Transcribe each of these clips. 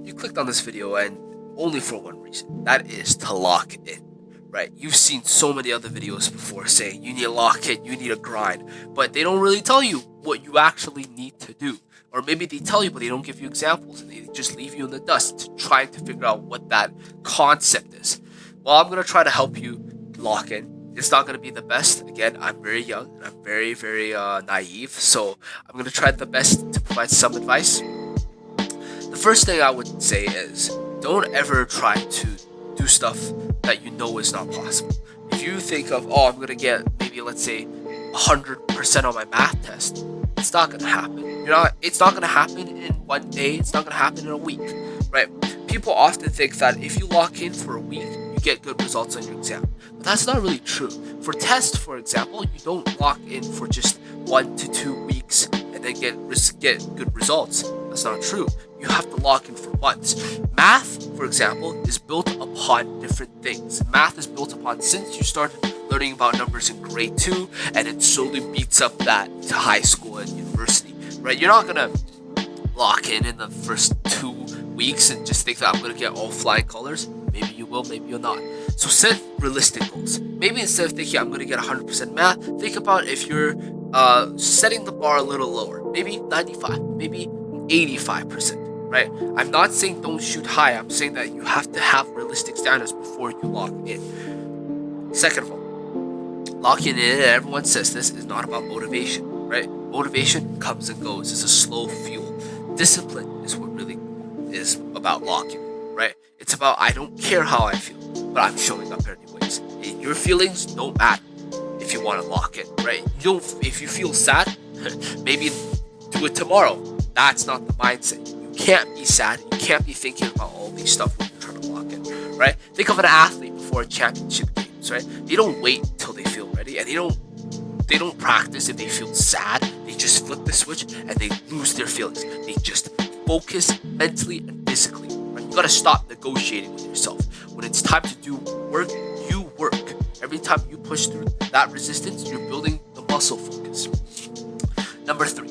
you clicked on this video and only for one reason. That is to lock in, right? You've seen so many other videos before saying you need to lock in, you need to grind, but they don't really tell you what you actually need to do. Or maybe they tell you, but they don't give you examples, and they just leave you in the dust trying to figure out what that concept is. Well, I'm going to try to help you lock in. It's not going to be the best. Again, I'm very young and I'm very, very naive. So I'm going to try the best to provide some advice. The first thing I would say is don't ever try to do stuff that you know is not possible. If you think of, oh, I'm going to get maybe, let's say, 100% on my math test, it's not going to happen. It's not going to happen in one day. It's not going to happen in a week, right? People often think that if you lock in for a week, you get good results on your exam. But that's not really true. For tests, for example, you don't lock in for just 1 to 2 weeks and then get good results. That's not true. You have to lock in for months. Math, for example, is built upon different things. Math is built upon since you started learning about numbers in grade 2, and it slowly beats up that to high school and university, right? You're not gonna lock in the first 2 weeks and just think that I'm gonna get all flying colors. Maybe you will, maybe you'll not. So set realistic goals. Maybe instead of thinking I'm gonna get 100% math, think about if you're setting the bar a little lower. Maybe 95, maybe 85%, right? I'm not saying don't shoot high. I'm saying that you have to have realistic standards before you lock in. Second of all, locking in, and everyone says this, is not about motivation, right? Motivation comes and goes. It's a slow fuel. Discipline is what really is about locking, right? It's about I don't care how I feel, but I'm showing up anyways. Your feelings don't matter if you want to lock in, right? If you feel sad, maybe do it tomorrow. That's not the mindset. You can't be sad. You can't be thinking about all these stuff when you're trying to lock in, right? Think of an athlete before a championship games, right? They don't wait until they feel ready, and they don't practice if they feel sad. They just flip the switch and they lose their feelings. They just focus mentally and physically, right? You gotta stop negotiating with yourself. When it's time to do work, you work. Every time you push through that resistance, you're building the muscle focus. Number 3,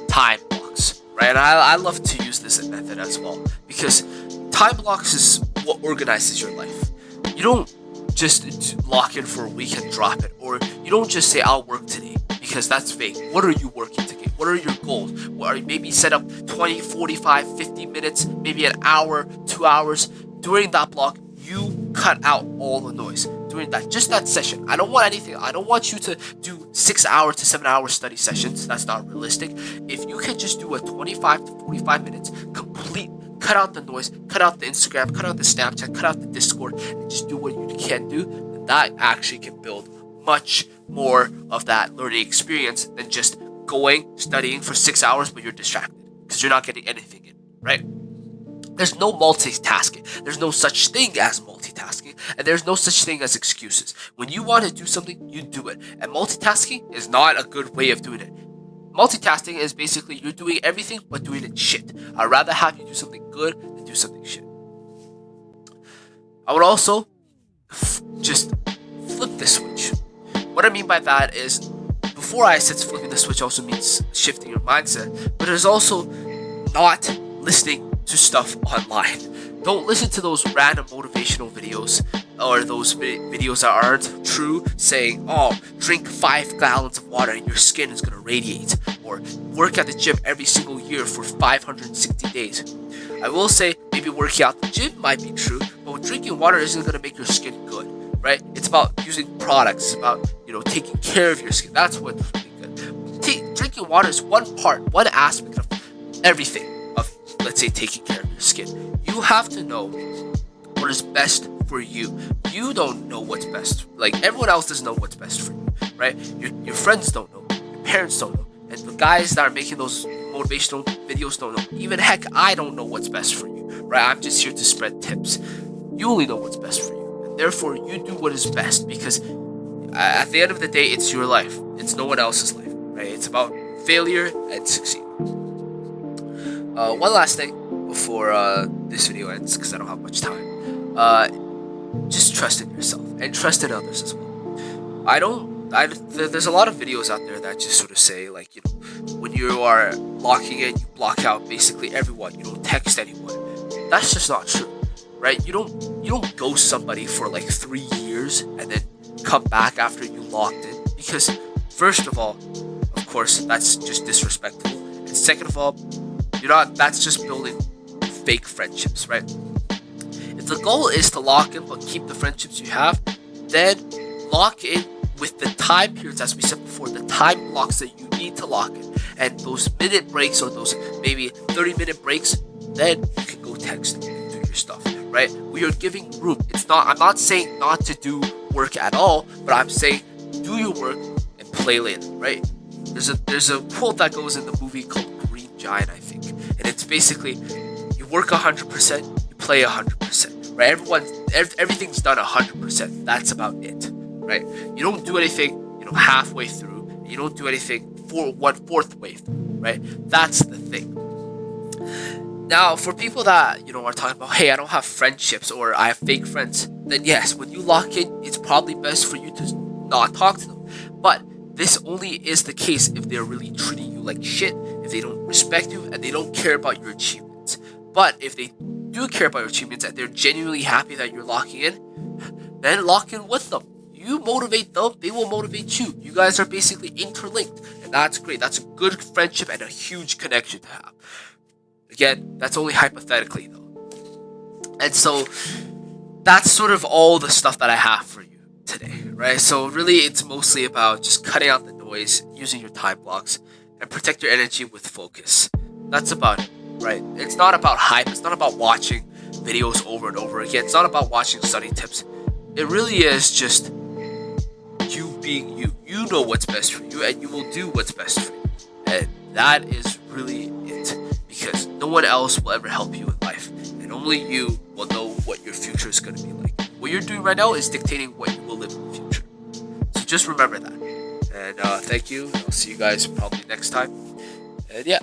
time blocks, right? And I love to use this method as well, because time blocks is what organizes your life. You don't just lock in for a week and drop it, or you don't just say I'll work today, because that's vague. What are you working to get? What are your goals? Maybe set up 20, 45, 50 minutes, maybe an hour, 2 hours. During that block, you cut out all the noise. During that session, I don't want you to do 6 hour to 7 hour study sessions. That's not realistic. If you can just do a 25 to 45 minutes complete, cut out the noise, cut out the Instagram, cut out the Snapchat, cut out the Discord, and just do what you can do, then that actually can build much more of that learning experience than just studying for 6 hours, but you're distracted because you're not getting anything in, right? There's no multitasking. There's no such thing as multitasking, and there's no such thing as excuses. When you want to do something, you do it. And multitasking is not a good way of doing it. Multitasking is basically you're doing everything but doing it shit. I'd rather have you do something good than do something shit. I would also just flip the switch. What I mean by that is, before I said flipping the switch also means shifting your mindset, but there's also not listening to stuff online. Don't listen to those random motivational videos or those videos that aren't true, saying, oh, drink 5 gallons of water and your skin is going to radiate, or work at the gym every single year for 560 days. I will say maybe working out the gym might be true, but drinking water isn't going to make your skin good, right? It's about using products. It's about, taking care of your skin. That's what's really good. Drinking water is one aspect of everything of, let's say, taking care of your skin. You have to know what is best for you. You don't know what's best. Like, everyone else doesn't know what's best for you, right? Your friends don't know. Your parents don't know. And the guys that are making those motivational videos don't know. Even heck, I don't know what's best for you, right? I'm just here to spread tips. You only know what's best for you. And therefore, you do what is best, because at the end of the day, it's your life. It's no one else's life, right? It's about failure and succeed. One last thing before this video ends, because I don't have much time. Just trust in yourself and trust in others as well. There's a lot of videos out there that just sort of say, like, when you are locking in, you block out basically everyone. You don't text anyone. That's just not true, right? You don't ghost somebody for like 3 years and then come back after you locked in, because first of all, of course, that's just disrespectful, and second of all, you're not. That's just building fake friendships, right? If the goal is to lock in but keep the friendships you have, then lock in with the time periods, as we said before, the time blocks that you need to lock in, and those minute breaks or those maybe 30-minute breaks, then you can go text and do your stuff, right? We are giving room. I'm not saying not to do work at all, but I'm saying do your work and play later, right? There's a quote that goes in the movie called Green Giant, I think, and it's basically you work 100%, you play 100%, right? Everything's done 100%. That's about it, right? You don't do anything, halfway through. You don't do anything for 1/4 way through, right? That's the thing. Now, for people that are talking about, hey, I don't have friendships or I have fake friends, then yes, when you lock in, it's probably best for you to not talk to them. But this only is the case if they're really treating you like shit, if they don't respect you, and they don't care about your achievements. But if they do care about your achievements and they're genuinely happy that you're locking in, then lock in with them. You motivate them, they will motivate you. You guys are basically interlinked, and that's great. That's a good friendship and a huge connection to have. Again, that's only hypothetically though. And so that's sort of all the stuff that I have for you today, right? So really it's mostly about just cutting out the noise, using your time blocks, and protect your energy with focus. That's about it, right? It's not about hype. It's not about watching videos over and over again. It's not about watching study tips. It really is just you being you. You know what's best for you, and you will do what's best for you. And that is really it. Because no one else will ever help you in life. And only you will know what your future is going to be like. What you're doing right now is dictating what you will live in the future. So just remember that. And thank you. I'll see you guys probably next time. And yeah.